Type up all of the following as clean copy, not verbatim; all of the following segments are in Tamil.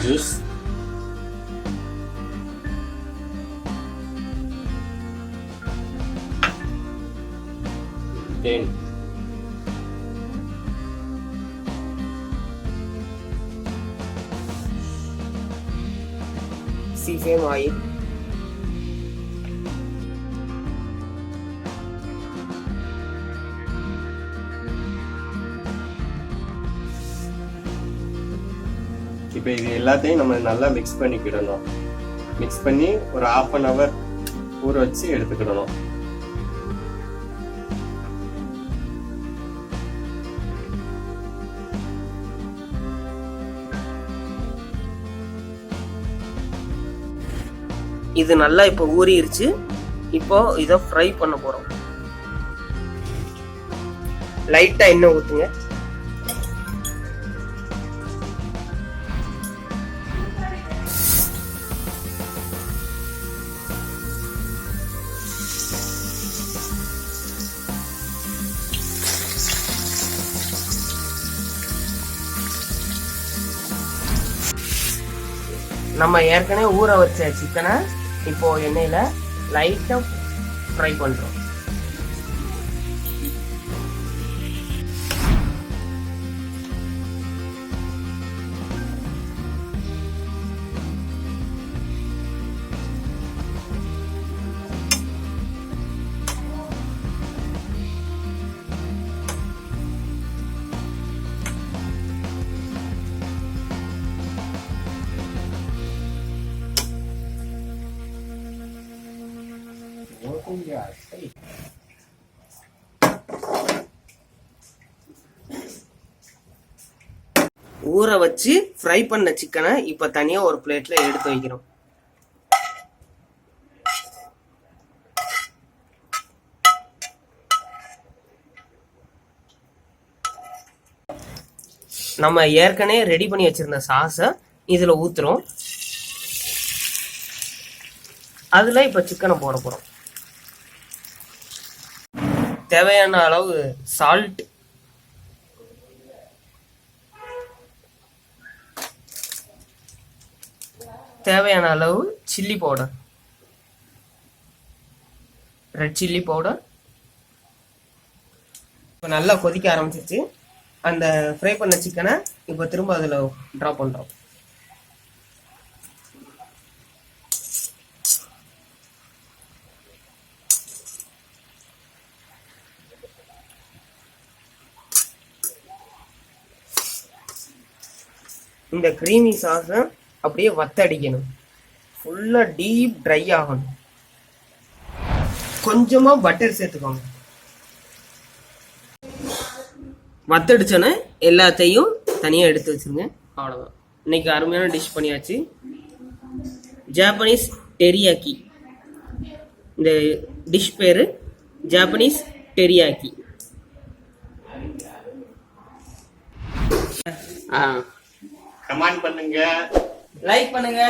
juice. Then sesame oil. இப்போ இது எல்லாத்தையும் நம்ம நல்லா மிக்ஸ் பண்ணிக்கிடணும். மிக்ஸ் பண்ணி ஒரு 1/2 hour ஊற வச்சு எடுத்துக்கிடணும். இது நல்லா இப்போ ஊறிடுச்சு. இப்போ இதை ஃப்ரை பண்ண போறோம். லைட்டா எண்ணெய் ஊத்துங்க. நம்ம ஏற்கனவே ஊற வச்ச சிக்கனை இப்போ எண்ணெயில லைட்டா ஃப்ரை பண்றோம். ஊற வச்சு ஃப்ரை பண்ண சிக்கனை இப்ப தனியா ஒரு பிளேட்ல எடுத்து வைக்கிறோம். நம்ம ஏற்கனவே ரெடி பண்ணி வச்சிருந்த சாஸை இதுல ஊத்துறோம். அதுல இப்ப சிக்கனை போட போறோம். தேவையான அளவு சால்ட், தேவையான அளவு chilli powder, red chilli powder. இப்போ நல்லா கொதிக்க ஆரம்பிச்சிருச்சு. அந்த ஃப்ரை பண்ண சிக்கனை இப்போ திரும்ப அதில் ட்ராப் பண்ணுறோம். இந்த கிரீமி சாஸை அப்படியே வத்தடிக்கணும். ஃபுல்லா டீப் ட்ரை ஆகணும். கொஞ்சமா பட்டர் சேர்த்துக்கோங்க. வத்தடிச்சோன்னு எல்லாத்தையும் தனியா எடுத்து வச்சிருங்க. அவ்வளவுதான். இன்னைக்கு அருமையான டிஷ் பண்ணியாச்சு. Japanese teriyaki. இந்த டிஷ் பேரு ஜாப்பனீஸ் டெரியாக்கி. கமெண்ட் பண்ணுங்க, லைக் பண்ணுங்க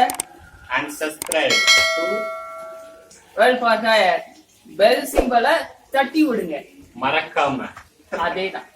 and subscribe to world podcast. Bell சிம்பலை தட்டி விடுங்க மறக்காம. அதேதான்.